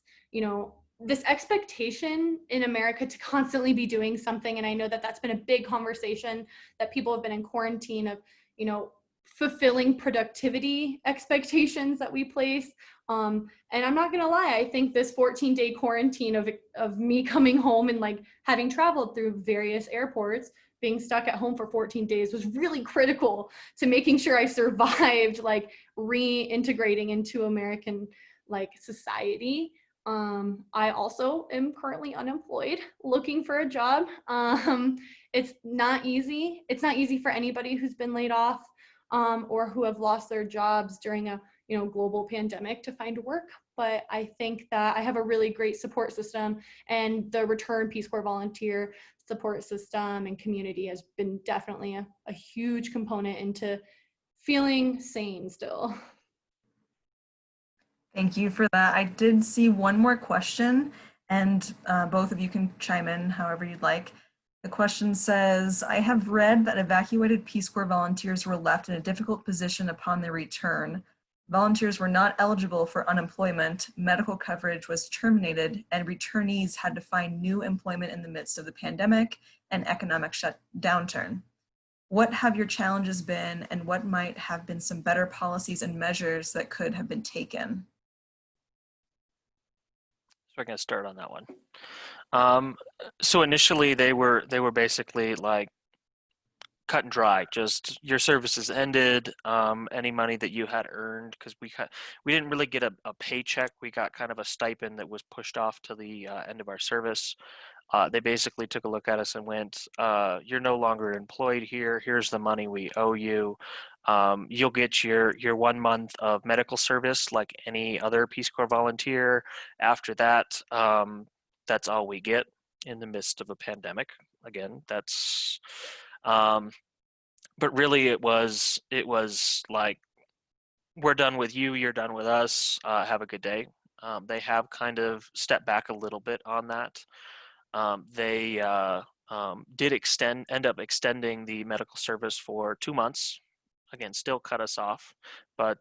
this expectation in America to constantly be doing something. And I know that that's been a big conversation that people have been in quarantine of, fulfilling productivity expectations that we place. And I'm not gonna lie, I think this 14-day quarantine of me coming home and having traveled through various airports, being stuck at home for 14 days was really critical to making sure I survived reintegrating into American society. I also am currently unemployed, looking for a job. It's not easy. It's not easy for anybody who's been laid off or who have lost their jobs during a global pandemic to find work. But I think that I have a really great support system, and the Return Peace Corps volunteer support system and community has been definitely a huge component into feeling sane still. Thank you for that. I did see one more question, and both of you can chime in however you'd like. The question says, I have read that evacuated Peace Corps volunteers were left in a difficult position upon their return. Volunteers were not eligible for unemployment, medical coverage was terminated, and returnees had to find new employment in the midst of the pandemic and economic downturn. What have your challenges been, and what might have been some better policies and measures that could have been taken? So I can start on that one. So initially they were basically cut and dry. Just your services ended. Any money that you had earned, because we didn't really get a paycheck. We got kind of a stipend that was pushed off to the end of our service. They basically took a look at us and went, "You're no longer employed here. Here's the money we owe you. You'll get your 1 month of medical service like any other Peace Corps volunteer. After that, that's all we get in the midst of a pandemic." Again, that's. But really, it was like, "We're done with you. You're done with us. Have a good day." They have kind of stepped back a little bit on that. They did end up extending the medical service for 2 months. Again, still cut us off, but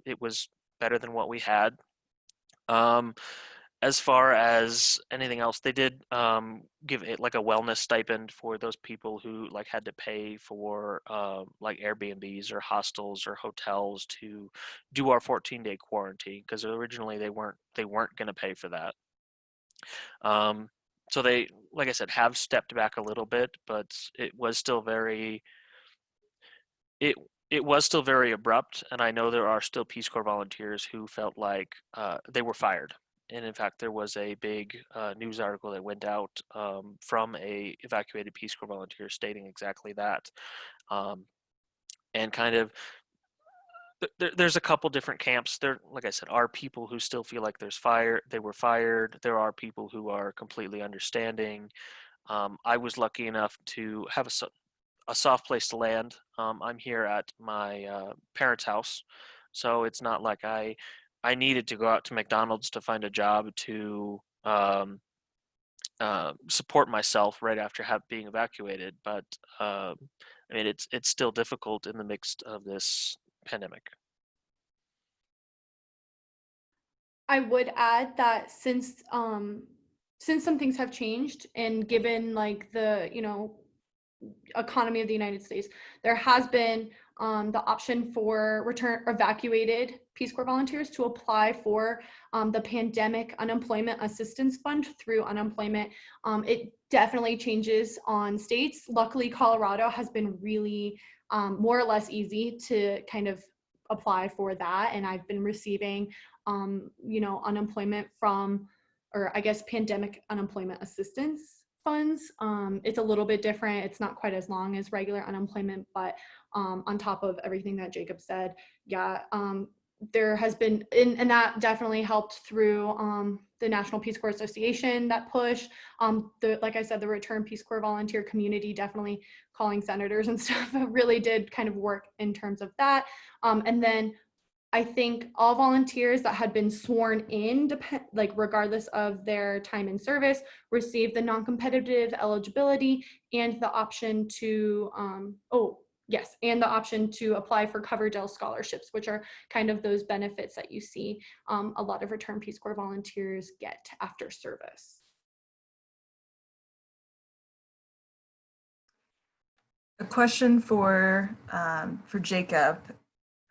it was better than what we had. As far as anything else, they did give it like a wellness stipend for those people who had to pay for Airbnbs or hostels or hotels to do our 14-day quarantine, because originally they weren't going to pay for that. So they, like I said, have stepped back a little bit, but it was still very abrupt, and I know there are still Peace Corps volunteers who felt like they were fired. And in fact, there was a big news article that went out from a evacuated Peace Corps volunteer stating exactly that. And kind of, there's a couple different camps. There, like I said, are people who still feel like they were fired. There are people who are completely understanding. I was lucky enough to have a soft place to land. I'm here at my parents' house, so it's not like I needed to go out to McDonald's to find a job to support myself right after being evacuated. But I mean, it's still difficult in the midst of this pandemic. I would add that since some things have changed and given like the, economy of the United States, there has been the option for return evacuated Peace Corps volunteers to apply for the Pandemic Unemployment Assistance Fund through unemployment. It definitely changes on states. Luckily, Colorado has been really more or less easy to kind of apply for that, and I've been receiving unemployment from, or I guess pandemic unemployment assistance funds. It's a little bit different. It's not quite as long as regular unemployment, but on top of everything that Jacob said, yeah, there has been, and that definitely helped through the National Peace Corps Association, that push. Like I said, the Return Peace Corps volunteer community, definitely calling senators and stuff, really did kind of work in terms of that. And then I think all volunteers that had been sworn in, like regardless of their time in service, received the non-competitive eligibility and the option to, and the option to apply for Coverdell scholarships, which are kind of those benefits that you see a lot of Return Peace Corps volunteers get after service. A question for Jacob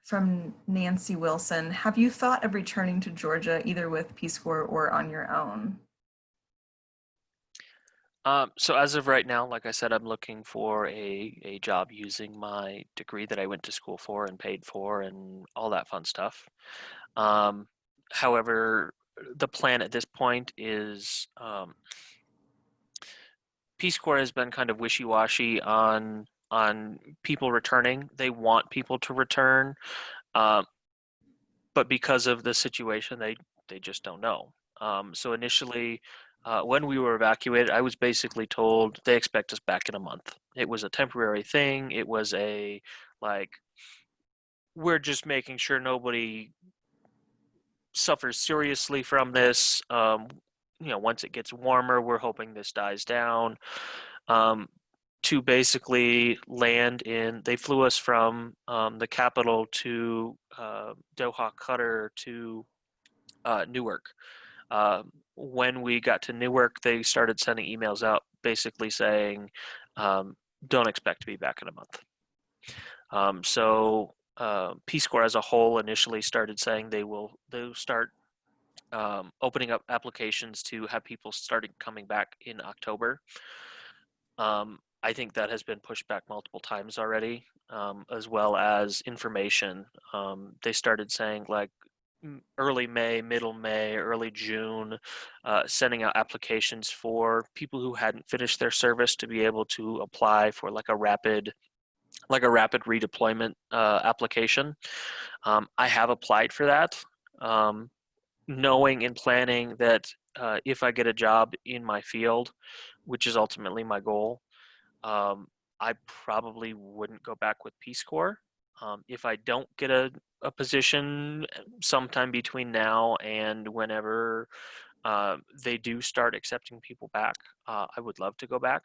from Nancy Wilson. Have you thought of returning to Georgia either with Peace Corps or on your own? So as of right now, like I said, I'm looking for a job using my degree that I went to school for and paid for and all that fun stuff. However, the plan at this point is Peace Corps has been kind of wishy-washy on people returning. They want people to return, uh, but because of the situation, they just don't know. So initially, when we were evacuated, I was basically told they expect us back in a month. It was a temporary thing. It was a like we're just making sure nobody suffers seriously from this. Once it gets warmer, we're hoping this dies down. Um, to basically land in, they flew us from the capital to Doha, Qatar to Newark. When we got to Newark, they started sending emails out basically saying, don't expect to be back in a month. So Peace Corps as a whole initially started saying they'll start opening up applications to have people starting coming back in October. I think that has been pushed back multiple times already, as well as information. They started saying like early May, middle May, early June, sending out applications for people who hadn't finished their service to be able to apply for like a rapid redeployment application. I have applied for that, knowing and planning that if I get a job in my field, which is ultimately my goal, I probably wouldn't go back with Peace Corps. If I don't get a position sometime between now and whenever they do start accepting people back, I would love to go back.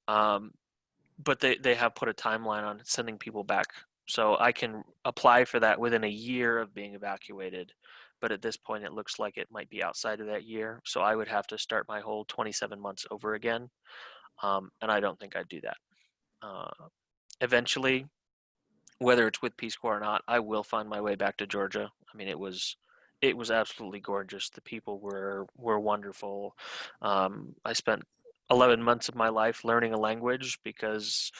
But they have put a timeline on sending people back. So I can apply for that within a year of being evacuated. But at this point, it looks like it might be outside of that year. So I would have to start my whole 27 months over again. And I don't think I'd do that. Eventually, whether it's with Peace Corps or not, I will find my way back to Georgia. I mean, it was absolutely gorgeous. The people were wonderful. I spent 11 months of my life learning a language because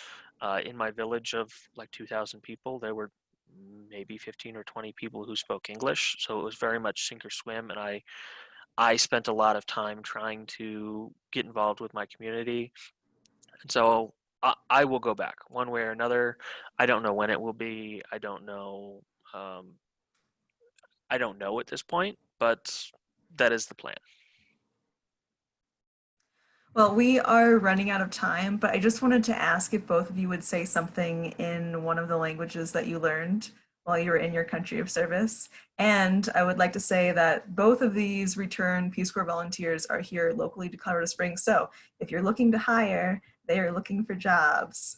in my village of like 2,000 people, there were maybe 15 or 20 people who spoke English. So it was very much sink or swim, and I spent a lot of time trying to get involved with my community. And so I will go back one way or another. I don't know when it will be. I don't know. I don't know at this point, but that is the plan. Well, we are running out of time, but I just wanted to ask if both of you would say something in one of the languages that you learned while you were in your country of service. And I would like to say that both of these return Peace Corps volunteers are here locally to Colorado Springs. So if you're looking to hire, they are looking for jobs.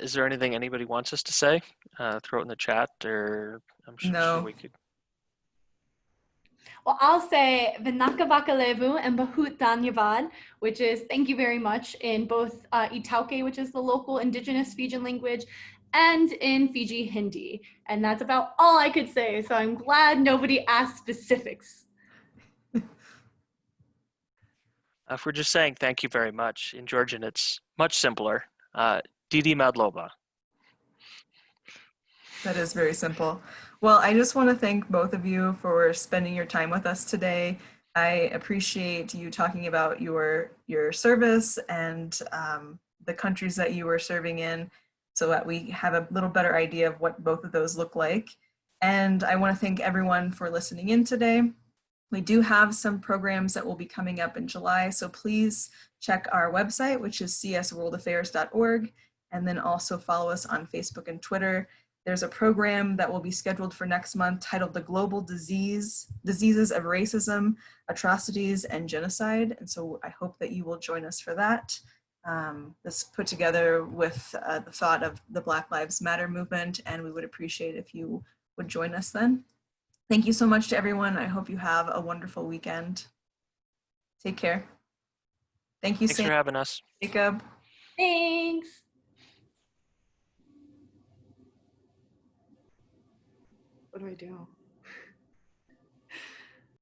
Is there anything anybody wants us to say? Throw it in the chat, or I'm sure No. we could. Well, I'll say Vinaka Vakalevu and Bahut Dhanyavad, which is thank you very much in both Itauke, which is the local indigenous Fijian language, and in Fiji Hindi. And that's about all I could say. So I'm glad nobody asked specifics. If we're just saying thank you very much, in Georgian it's much simpler. Didi Madloba. That is very simple. Well, I just want to thank both of you for spending your time with us today. I appreciate you talking about your service and the countries that you were serving in so that we have a little better idea of what both of those look like. And I want to thank everyone for listening in today. We do have some programs that will be coming up in July, so please check our website, which is csworldaffairs.org, and then also follow us on Facebook and Twitter. There's a program that will be scheduled for next month titled The Global Diseases of Racism, Atrocities, and Genocide. And so I hope that you will join us for that. This put together with the thought of the Black Lives Matter movement, and we would appreciate if you would join us then. Thank you so much to everyone. I hope you have a wonderful weekend. Take care. Thank you, Thanks for having us. Jacob. Thanks. What do I do?